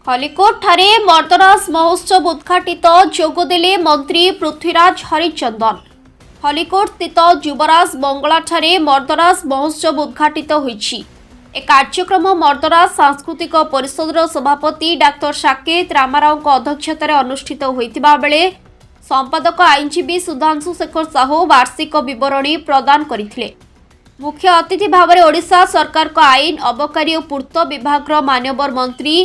हलिकोट ठारे मर्दराज महोत्सव उद्घाटित जोगदेले मंत्री पृथ्वीराज हरिचंदन। हलिकोट स्थित युवराज बंगला ठारे मर्दराज महोत्सव उद्घाटित होईछि। ए कार्यक्रम मर्दराज सांस्कृतिक परिषद सभापति डाक्टर साकेत रामाराव अध्यक्षतार अनुष्ठित होइतिबा बेले संपादक आईनजीवी सुधांशु शेखर साहू वार्षिक विवरणी प्रदान करथिले। मुख्य अतिथि भाव में ओडिशा सरकार को आईन अबकारी और पूर्त विभाग मान्यवर मंत्री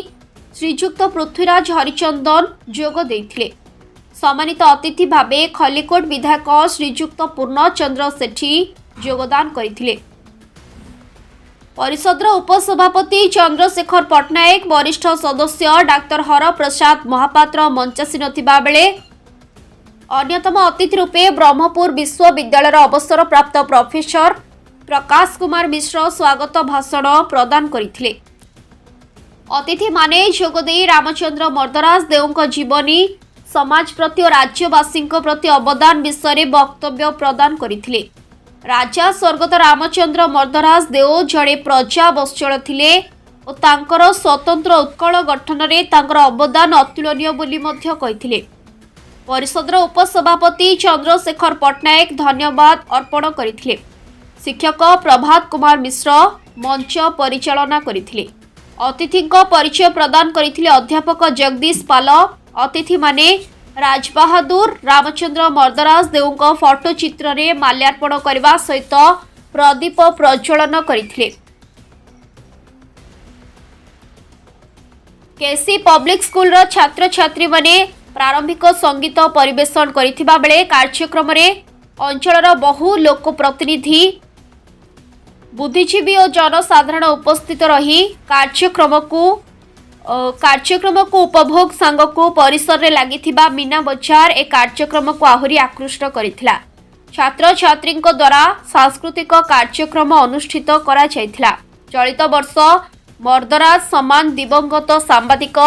श्रीजुक्त पृथ्वीराज हरिचंदन जोग देथिले। सम्मानित अतिथि भावे खलिकोट विधायक श्रीजुक्त पूर्णचंद्र सेठी योगदान करथिले। परिषदर उपसभापति चंद्रशेखर पट्टनायक, वरिष्ठ सदस्य डाक्टर हर प्रसाद महापात्र मंचासीन थिबा बेले अन्यतम अतिथि रूपे ब्रह्मपुर विश्वविद्यालय अवसर प्राप्त प्रोफेसर प्रकाश कुमार मिश्र स्वागत भाषण प्रदान करथिले। अतिथि माने जोगदेई रामचंद्र मर्दराज देव जीवनी, समाज प्रति और राज्यवासी प्रति अवदान विषय वक्तव्य प्रदान करथिले। राजा स्वर्गत रामचंद्र मर्दराज देव जड़े प्रजा वत्सल थिले और तांकर स्वतंत्र उत्कल गठन में तांकर अवदान अतुलनीय बोली मध्य कहिथिले। परिषदर उपसभापति चंद्रशेखर पट्टनायक धन्यवाद अर्पण करथिले। शिक्षक प्रभात कुमार मिश्र मंच परिचालना करथिले। अतिथि परिचय प्रदान करथिले अध्यापक जगदीश पाल। अतिथि माने राजबहादुर रामचंद्र मर्दराज देव फोटो चित्र रे माल्यार्पण करने सहित प्रदीप प्रज्वलन करथिले। केसी पब्लिक स्कूल छात्र छात्री माने प्रारंभिक संगीत परिवेशन करथिबा बेले कार्यक्रम रे अंचलर बहु लोक प्रतिनिधि, बुद्धिजीवी और जनसाधारण उपस्थित रही कार्यक्रम को उपभोग सांगकू परिसर रे लागिथिबा मीना बजार ए कार्यक्रम को आहुरी आकृष्ट करिथिला। छात्र छात्री द्वारा सांस्कृतिक कार्यक्रम अनुष्ठित करा जायथिला। चलित वर्ष मर्दराज सम्मान दिवंगत सांबादिक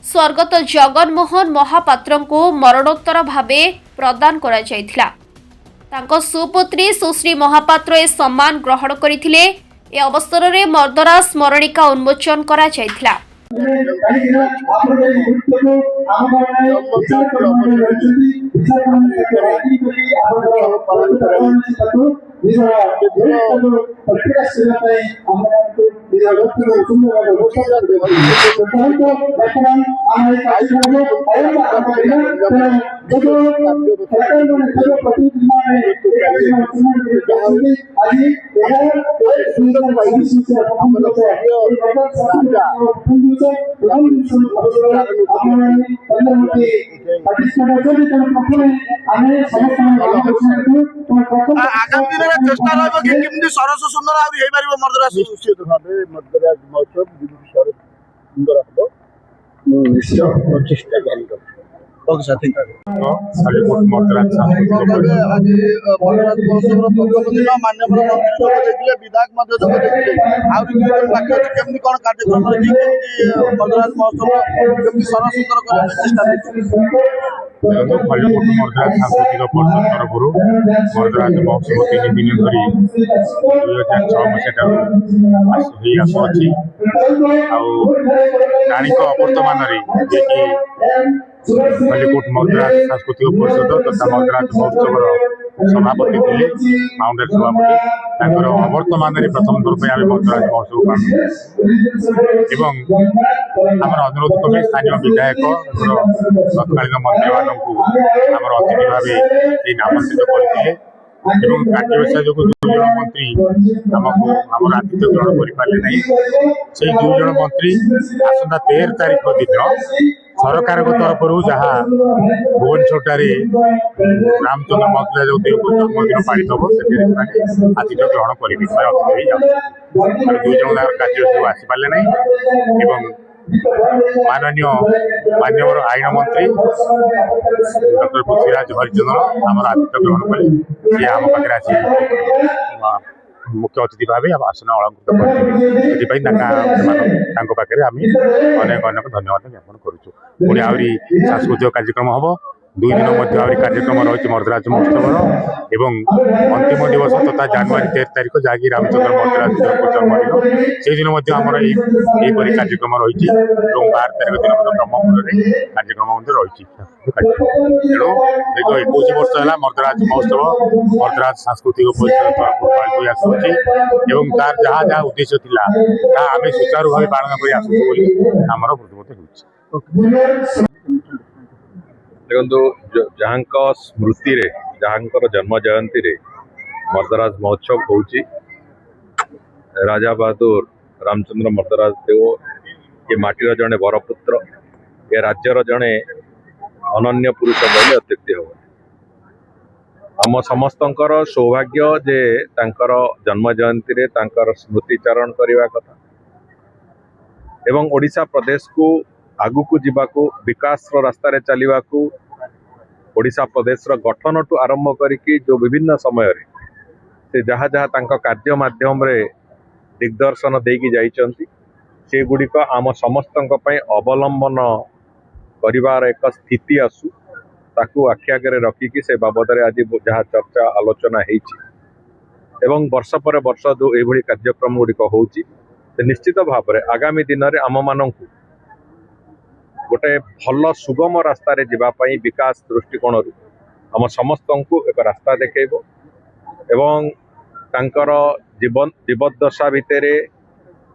स्वर्गत जगनमोहन महापात्र को मरणोत्तर भावे प्रदान करा जायथिला। तांको सुपुत्री सुश्री महापात्र ए सम्मान ग्रहण करथिले। ए अवसर में मर्दराज स्मरणिका उन्मोचन करा जायथिला। आगामी दिन में चेष्टा रही कि सरस सुंदर मर्दराज मर्दराज महोत्सव सुंदर हम चेष्टा जारी हलिकोट मर्दराज मान्यवर मंत्री विधायक कार्यक्रम मर्दराज महोत्सव सरस सुंदर चेष्टा हलिकोट मर्दराज सांस्कृतिक परिषद तरफ मर्दराज महोत्सव 3 दिन धरी 2006 मसीह आसुची राणी अवर्तमान हलिकोट मर्दराज सांस्कृतिक परिषद तथा मर्दराज महोत्सव सभापति थे, फाउंडर सभापति अवर्तमान प्रथम थर पर आम मर्दराज महोत्सव पालन आम अनुरोध कले स्थानीय विधायक तत्कालीन मंत्री मानक आम अतिथि भाव आमंत्रित करते कार्य व्यवसाय जो 2 जन मंत्री आमको आम आतिथ्य ग्रहण कर से 2 जन मंत्री आसंता 13 तारीख दिन सरकार तरफ जहाँ भुवनेश्वर रामचंद्र मर्दराज देव जन्मदिन पालित हम से आतिथ्य ग्रहण करेंगे। 2 जन कार्य आसीपारे ना माननीय मान्यवर आईन मंत्री डॉक्टर पृथ्वीराज हरिचंदन आम आतिथ्य ग्रहण कले आम पाखे आसी मुख्य अतिथि भाव आसन अलंकृत करते पाखे आम अनेक अनेक धन्यवाद ज्ञापन करुँ। पुणी आहरी सांस्कृतिक कार्यक्रम हम दुई दिन कार्यक्रम रही मर्दराज महोत्सव एवं अंतिम दिवस तथा जनवरी 13 तारीख जहाँकि रामचंद्र मर्दराज जन्मदिन से दिन यहीपरि कार्यक्रम रही 12 तारीख दिन ब्रह्मपुर में कार्यक्रम रही तेणु दीर्घ 21 वर्ष है मर्दराज महोत्सव मर्दराज सांस्कृतिक परिषद तरफ पालित आसूँ तार जहाँ जहाँ उद्देश्य थिला आम सुचारू भाव पालन कर आसूँ आमर प्रतिमत देखो जहाँ स्मृति रे जहाँ जन्म जयंती रे मर्दराज महोत्सव होची राजा बहादुर रामचंद्र मर्दराज देव ये माटीर जड़े बरपुत्र ये राज्यर जड़े अनन्य पुरुष बोले अत्युक्ति हम आम समस्तंकर सौभाग्य जे तांकर जन्म जयंती रे तांकर स्मृतिचारण करने कथा एवं ओडिशा प्रदेश को आगु को जीवाकू विकास रास्तार चलवाकू ओडिशा प्रदेश गठन टू आरंभ करिकी जो विभिन्न समय से जहाँ जहाँ तांका कार्य माध्यम रे दिग्दर्शन देकी जाइचंती से गुड़िक आम समस्तंक पई अवलंबन करिवार एक स्थिति आसू ताकू आखि आगे रखिकी से बाबद आज जहाँ चर्चा आलोचना होईची एवं वर्ष पर वर्ष जो ये कार्यक्रम गुड़िक होची निश्चित भाव में आगामी दिन में आम मानू गोटे भल सुगम रास्ता जावाई विकास दृष्टिकोण आम समस्त को एक रास्ता देखब एवं तांकर जीवदशा भितर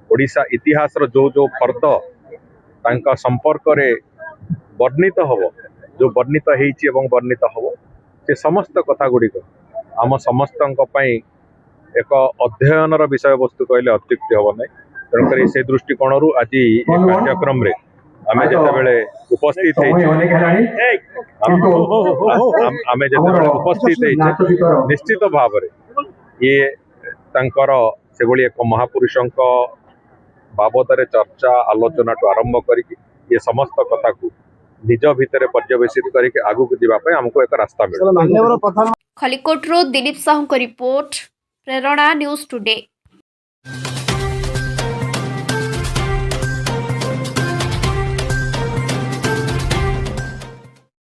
ओडिशा इतिहास जो जो फर्द तांका संपर्क रे वर्णित हम जो वर्णित होईची एवं वर्णित हम से समस्त कथा गुड़िक आम समस्त एक अध्ययन विषय वस्तु कहले अत्युक्ति हम ना तेणुक से दृष्टिकोण आज कार्यक्रम रे आमे जेतेबेले उपस्थित निश्चित भाव ये तांकर से भली एक महापुरुषंक बाबद चर्चा आलोचना टू आरंभ करिकी ये समस्त कथा को निज भितर पर्यवेसित करके आगु को जीवाई आमको एक रास्ता मिले। खलिकोट दिलीप साहू रिपोर्ट प्रेरणा न्यूज टुडे।